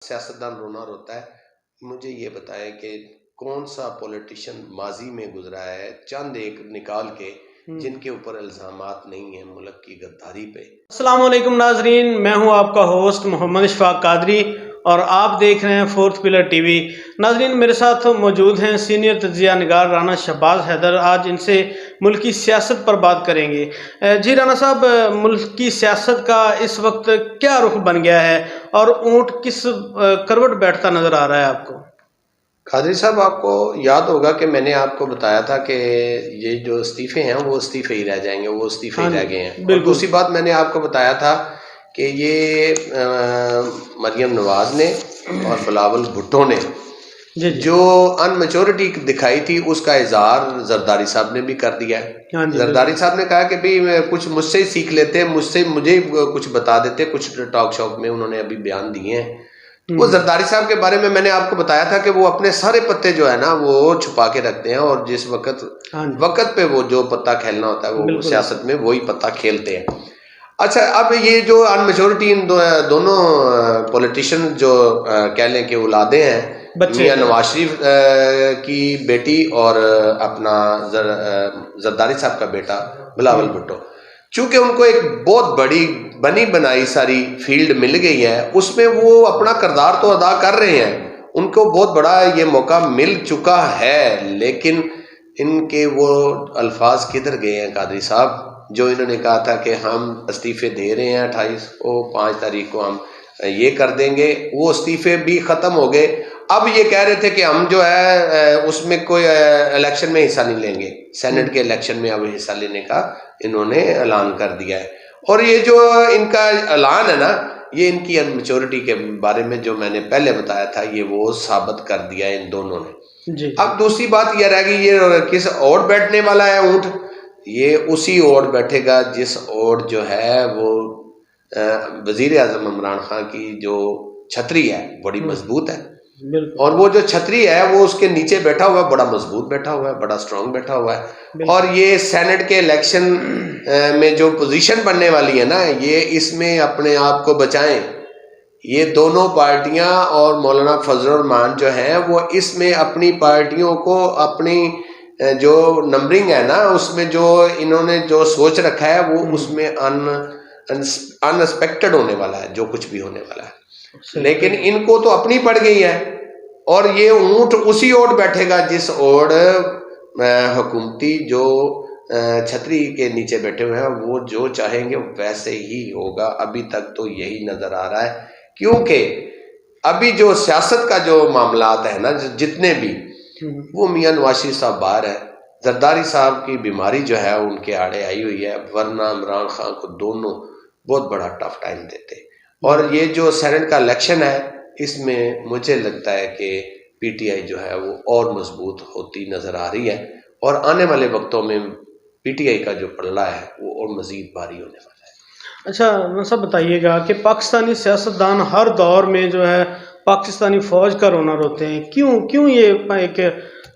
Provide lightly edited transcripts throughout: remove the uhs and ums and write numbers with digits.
سیاستدان رونا روتا ہے. مجھے یہ بتائیں کہ کون سا پولیٹیشین ماضی میں گزرا ہے چند ایک نکال کے جن کے اوپر الزامات نہیں ہیں ملک کی غداری پہ. السلام علیکم ناظرین، میں ہوں آپ کا ہوسٹ محمد اشفاق قادری اور آپ دیکھ رہے ہیں فورتھ پلر ٹی وی. ناظرین، میرے ساتھ موجود ہیں سینئر تجزیہ نگار رانا شہباز حیدر. آج ان سے ملکی سیاست پر بات کریں گے. جی رانا صاحب، ملکی سیاست کا اس وقت کیا رخ بن گیا ہے اور اونٹ کس کروٹ بیٹھتا نظر آ رہا ہے آپ کو؟ قادری صاحب، آپ کو یاد ہوگا کہ میں نے آپ کو بتایا تھا کہ یہ جو استعفے ہیں وہ استعفے ہی رہ جائیں گے، وہ استعفے ہی رہ گئے ہیں. اور دوسری بات میں نے آپ کو بتایا تھا کہ یہ مریم نواز نے اور بلاول بھٹو نے جو ان میچورٹی دکھائی تھی اس کا اظہار زرداری صاحب نے بھی کر دیا ہے. زرداری صاحب نے کہا کہ بھی کچھ مجھ سے ہی سیکھ لیتے، مجھے کچھ بتا دیتے. کچھ ٹاک شاپ میں انہوں نے ابھی بیان دیے ہیں. وہ زرداری صاحب کے بارے میں نے آپ کو بتایا تھا کہ وہ اپنے سارے پتے جو ہے نا وہ چھپا کے رکھتے ہیں، اور جس وقت پہ وہ جو پتا کھیلنا ہوتا ہے وہ سیاست میں وہی پتا کھیلتے ہیں. اچھا، اب یہ جو ان میچورٹی ان دونوں پولیٹیشین جو کہہ لیں کہ اولادیں ہیں، میاں نواز شریف کی بیٹی اور اپنا زرداری صاحب کا بیٹا بلاول بھٹو، چونکہ ان کو ایک بہت بڑی بنی بنائی ساری فیلڈ مل گئی ہے، اس میں وہ اپنا کردار تو ادا کر رہے ہیں. ان کو بہت بڑا یہ موقع مل چکا ہے، لیکن ان کے وہ الفاظ کدھر گئے ہیں قادری صاحب جو انہوں نے کہا تھا کہ ہم استعفے دے رہے ہیں 5 تاریخ کو ہم یہ کر دیں گے. وہ استعفے بھی ختم ہو گئے. اب یہ کہہ رہے تھے کہ ہم جو ہے اس میں کوئی الیکشن میں حصہ نہیں لیں گے، سینٹ کے الیکشن میں اب حصہ لینے کا انہوں نے اعلان کر دیا ہے. اور یہ جو ان کا اعلان ہے نا، یہ ان کی ان میچورٹی کے بارے میں جو میں نے پہلے بتایا تھا یہ وہ ثابت کر دیا ہے ان دونوں نے. اب دوسری بات یہ رہ گئی، یہ کس اوٹ بیٹھنے والا ہے اونٹ؟ یہ اسی اوٹ بیٹھے گا جس اوٹ جو ہے وہ وزیر اعظم عمران خان کی جو چھتری ہے بڑی مضبوط ہے، اور وہ جو چھتری ہے وہ اس کے نیچے بیٹھا ہوا ہے، بڑا مضبوط بیٹھا ہوا ہے، بڑا سٹرونگ بیٹھا ہوا ہے. اور یہ سینٹ کے الیکشن میں جو پوزیشن بننے والی ہے نا، یہ اس میں اپنے آپ کو بچائیں. یہ دونوں پارٹیاں اور مولانا فضل الرحمان جو ہیں وہ اس میں اپنی پارٹیوں کو اپنی جو نمبرنگ ہے نا اس میں جو انہوں نے جو سوچ رکھا ہے وہ اس میں ان ایکسپیکٹڈ ہونے والا ہے، جو کچھ بھی ہونے والا ہے. لیکن ان کو تو اپنی پڑ گئی ہے، اور یہ اونٹ اسی اوٹ بیٹھے گا جس اوٹ حکومتی جو چھتری کے نیچے بیٹھے ہوئے ہیں وہ جو چاہیں گے ویسے ہی ہوگا. ابھی تک تو یہی نظر آ رہا ہے، کیونکہ ابھی جو سیاست کا جو معاملات ہے نا جتنے بھی، وہ میاں نواز شریف صاحب باہر ہے. زرداری صاحب کی بیماری جو ہے ان کے آڑے آئی ہوئی ہے، ورنہ عمران خان کو دونوں بہت بڑا ٹف ٹائم دیتے. اور یہ جو سینٹ کا الیکشن ہے اس میں مجھے لگتا ہے کہ پی ٹی آئی جو ہے وہ اور مضبوط ہوتی نظر آ رہی ہے، اور آنے والے وقتوں میں پی ٹی آئی کا جو پلڑا ہے وہ اور مزید بھاری ہونے والا ہے. اچھا سب بتائیے گا کہ پاکستانی سیاستدان ہر دور میں جو ہے پاکستانی فوج کا رونا روتے ہیں، کیوں یہ ایک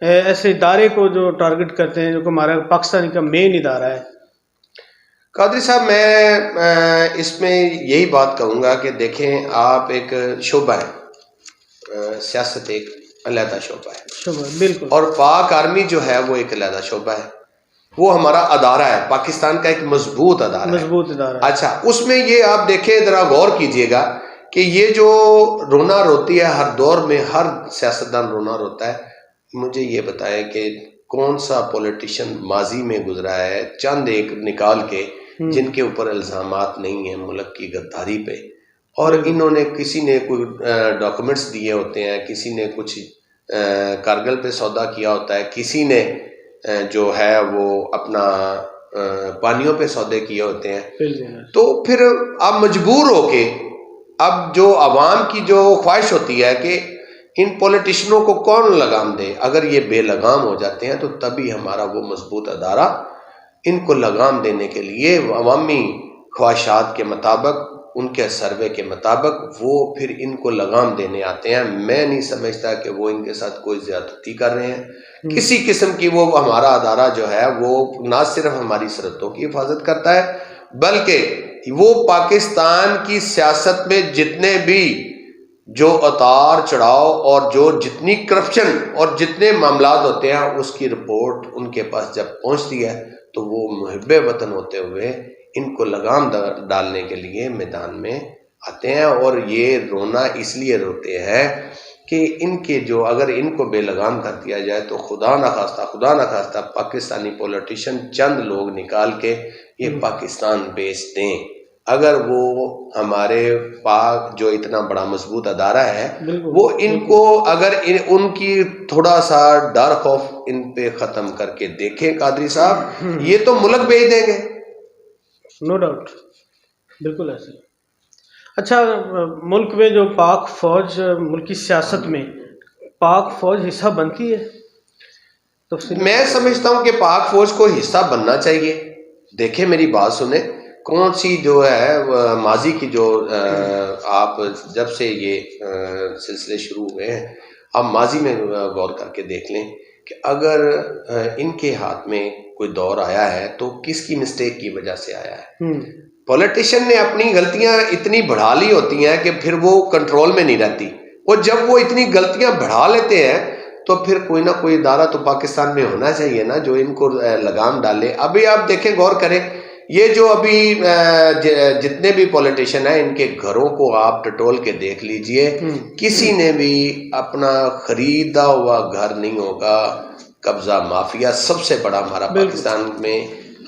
ایسے ادارے کو جو ٹارگٹ کرتے ہیں جو کہ ہمارا پاکستانی کا مین ادارہ ہے؟ قادری صاحب، میں اس میں یہی بات کہوں گا کہ دیکھیں آپ، ایک شعبہ ہے سیاست، ایک علیحدہ شعبہ ہے، بالکل، اور پاک آرمی جو ہے وہ ایک علیحدہ شعبہ ہے. وہ ہمارا ادارہ ہے، پاکستان کا ایک مضبوط ادارہ ہے. اچھا، اس میں یہ آپ دیکھیں، ذرا غور کیجئے گا کہ یہ جو رونا روتی ہے ہر دور میں، ہر سیاستدان رونا روتا ہے. مجھے یہ بتائیں کہ کون سا پولیٹیشین ماضی میں گزرا ہے چند ایک نکال کے جن کے اوپر الزامات نہیں ہیں ملک کی غداری پہ، اور انہوں نے کسی نے کوئی ڈاکومنٹس دیے ہوتے ہیں، کسی نے کچھ کارگل پہ سودا کیا ہوتا ہے، کسی نے جو ہے وہ اپنا پانیوں پہ سودے کیے ہوتے ہیں. تو پھر اب مجبور ہو کے اب جو عوام کی جو خواہش ہوتی ہے کہ ان پولیٹیشنوں کو کون لگام دے، اگر یہ بے لگام ہو جاتے ہیں تو تبھی ہمارا وہ مضبوط ادارہ ان کو لگام دینے کے لیے عوامی خواہشات کے مطابق، ان کے سروے کے مطابق وہ پھر ان کو لگام دینے آتے ہیں. میں نہیں سمجھتا کہ وہ ان کے ساتھ کوئی زیادتی کر رہے ہیں کسی قسم کی. وہ ہمارا ادارہ جو ہے وہ نہ صرف ہماری سرحدوں کی حفاظت کرتا ہے بلکہ وہ پاکستان کی سیاست میں جتنے بھی جو اتار چڑھاؤ اور جو جتنی کرپشن اور جتنے معاملات ہوتے ہیں اس کی رپورٹ ان کے پاس جب پہنچتی ہے تو وہ محب وطن ہوتے ہوئے ان کو لگام ڈالنے کے لیے میدان میں آتے ہیں، اور یہ رونا اس لیے روتے ہیں کہ ان کے جو اگر ان کو بے لگام کر دیا جائے تو خدا نخواستہ پاکستانی پولیٹیشین چند لوگ نکال کے یہ پاکستان بیچ دیں، اگر وہ ہمارے پاک جو اتنا بڑا مضبوط ادارہ ہے وہ ان کو اگر ان کی تھوڑا سا ڈر خوف ان پہ ختم کر کے دیکھیں قادری صاحب، یہ تو ملک بیچ دیں گے. نو ڈاؤٹ، بالکل ایسے. اچھا، ملک میں جو پاک فوج، ملکی سیاست میں پاک فوج حصہ بنتی ہے؟ میں سمجھتا ہوں کہ پاک فوج کو حصہ بننا چاہیے. دیکھیں میری بات سنیں، کون سی جو ہے ماضی کی جو آپ جب سے یہ سلسلے شروع ہوئے ہیں آپ ماضی میں غور کر کے دیکھ لیں کہ اگر ان کے ہاتھ میں کوئی دور آیا ہے تو کس کی مسٹیک کی وجہ سے آیا ہے. پولیٹیشین نے اپنی غلطیاں اتنی بڑھا لی ہوتی ہیں کہ پھر وہ کنٹرول میں نہیں رہتی، اور جب وہ اتنی غلطیاں بڑھا لیتے ہیں تو پھر کوئی نہ کوئی ادارہ تو پاکستان میں ہونا چاہیے نا جو ان کو لگام ڈالے. ابھی آپ دیکھیں، غور کریں، یہ جو ابھی جتنے بھی پولیٹیشین ہیں ان کے گھروں کو آپ ٹٹول کے دیکھ لیجئے، کسی نے بھی اپنا خریدا ہوا گھر نہیں ہوگا. قبضہ مافیا سب سے بڑا ہمارا پاکستان میں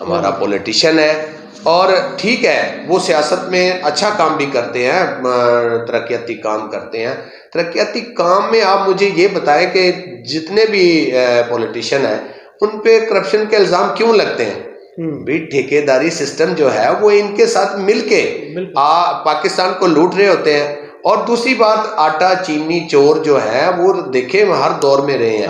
ہمارا پولیٹیشین ہے. اور ٹھیک ہے وہ سیاست میں اچھا کام بھی کرتے ہیں، ترقیاتی کام کرتے ہیں. ترقیاتی کام میں آپ مجھے یہ بتائیں کہ جتنے بھی پولیٹیشین ہیں ان پہ کرپشن کے الزام کیوں لگتے ہیں؟ بھی ٹھیکیداری سسٹم جو ہے وہ ان کے ساتھ مل کے پاکستان کو لوٹ رہے ہوتے ہیں. اور دوسری بات، آٹا چینی چور جو ہے وہ دیکھیں ہر دور میں رہے ہیں،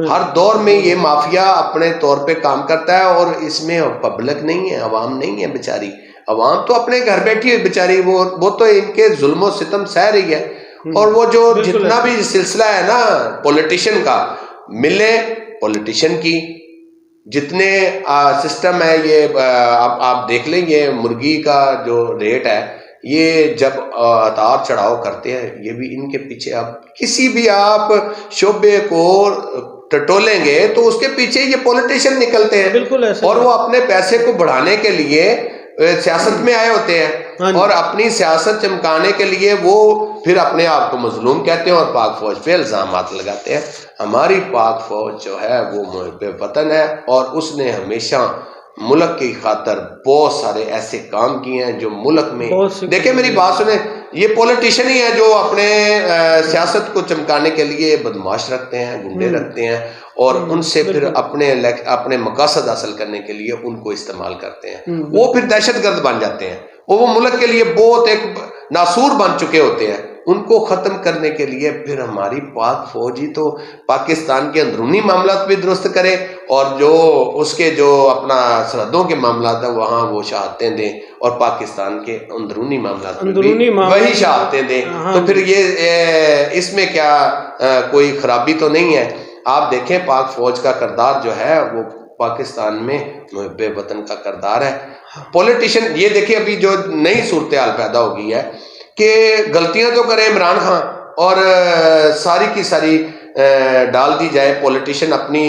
ہر دور میں یہ مافیا اپنے طور پہ کام کرتا ہے، اور اس میں پبلک نہیں ہے، عوام نہیں ہے بیچاری. عوام تو اپنے گھر بیٹھی ہوئی بیچاری، وہ تو ان کے ظلم و ستم سہ رہی ہے. اور وہ جو جتنا بھی سلسلہ ہے نا پولیٹیشین کا، ملیں پولیٹیشین کی، جتنے سسٹم ہے یہ آپ دیکھ لیں، یہ مرغی کا جو ریٹ ہے یہ جب اتار چڑھاؤ کرتے ہیں یہ بھی ان کے پیچھے. آپ کسی بھی آپ شعبے کو ٹٹولیں گے تو اس کے پیچھے یہ پولیٹیشین نکلتے ہیں، اور وہ اپنے پیسے کو بڑھانے کے لیے سیاست میں آئے ہوتے ہیں، اور اپنی سیاست چمکانے کے لیے وہ پھر اپنے آپ کو مظلوم کہتے ہیں اور پاک فوج پہ الزامات لگاتے ہیں. ہماری پاک فوج جو ہے وہ محب وطن ہے، اور اس نے ہمیشہ ملک کی خاطر بہت سارے ایسے کام کیے ہیں جو ملک میں. دیکھیں میری بات سنیں، یہ پولیٹیشین ہی ہیں جو اپنے سیاست کو چمکانے کے لیے بدماش رکھتے ہیں، گنڈے رکھتے ہیں، اور ان سے پھر اپنے مقاصد حاصل کرنے کے لیے ان کو استعمال کرتے ہیں. وہ پھر دہشت گرد بن جاتے ہیں، وہ ملک کے لیے بہت ایک ناسور بن چکے ہوتے ہیں. ان کو ختم کرنے کے لیے پھر ہماری پاک فوج ہی تو پاکستان کے اندرونی معاملات بھی درست کرے، اور جو اس کے جو اپنا سرحدوں کے معاملات ہیں وہاں وہ شہادتیں دیں، اور پاکستان کے اندرونی معاملات میں بھی وہی شہادتیں دیں. تو پھر یہ اس میں کیا کوئی خرابی تو نہیں ہے؟ آپ دیکھیں پاک فوج کا کردار جو ہے وہ پاکستان میں محب وطن کا کردار ہے. پولیٹیشین یہ دیکھیں ابھی جو نئی صورتحال پیدا ہو گئی ہے کہ غلطیاں تو کرے عمران خان اور ساری کی ساری ڈال دی جائے پولیٹیشین اپنی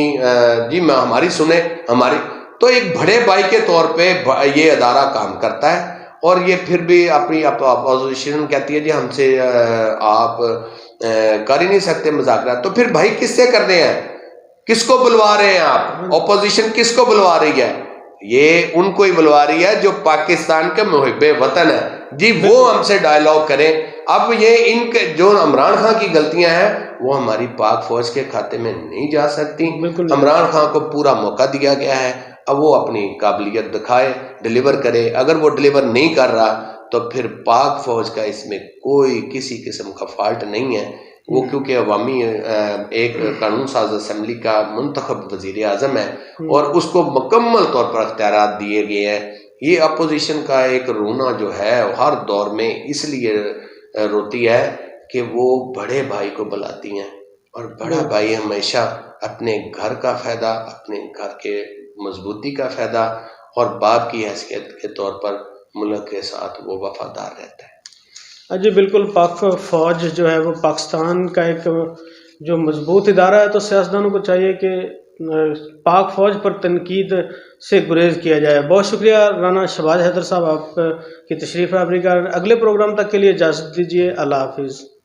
جی ہماری سنیں ہماری، تو ایک بڑے بھائی کے طور پہ یہ ادارہ کام کرتا ہے، اور یہ پھر بھی اپنی اپوزیشن کہتی ہے جی ہم سے آپ کر ہی نہیں سکتے مذاکرات. تو پھر بھائی کس سے کرنے ہیں؟ کس کو بلوا رہے ہیں آپ؟ اپوزیشن کس کو بلوا رہی ہے؟ یہ ان کو ہی بلوا رہی ہے جو پاکستان کے محب وطن ہے. جی وہ ہم سے ڈائلاگ کریں. اب یہ ان کے جو عمران خان کی غلطیاں ہیں وہ ہماری پاک فوج کے کھاتے میں نہیں جا سکتی. عمران خان کو پورا موقع دیا گیا ہے، اب وہ اپنی قابلیت دکھائے، ڈلیور کرے. اگر وہ ڈلیور نہیں کر رہا تو پھر پاک فوج کا اس میں کوئی کسی قسم کا فالٹ نہیں ہے. وہ کیونکہ عوامی ایک قانون ساز اسمبلی کا منتخب وزیر اعظم ہے، اور اس کو مکمل طور پر اختیارات دیے گئے ہیں. یہ اپوزیشن کا ایک رونا جو ہے ہر دور میں اس لیے روتی ہے کہ وہ بڑے بھائی کو بلاتی ہیں، اور بڑا بھائی ہمیشہ اپنے گھر کا فائدہ، اپنے گھر کے مضبوطی کا فائدہ، اور باپ کی حیثیت کے طور پر ملک کے ساتھ وہ وفادار رہتا ہے. جی بالکل، پاک فوج جو ہے وہ پاکستان کا ایک جو مضبوط ادارہ ہے، تو سیاستدانوں کو چاہیے کہ پاک فوج پر تنقید سے گریز کیا جائے۔ بہت شکریہ رانا شہباز حیدر صاحب آپ کی تشریف آوری کا۔ اگلے پروگرام تک کے لیے اجازت دیجیے، اللہ حافظ۔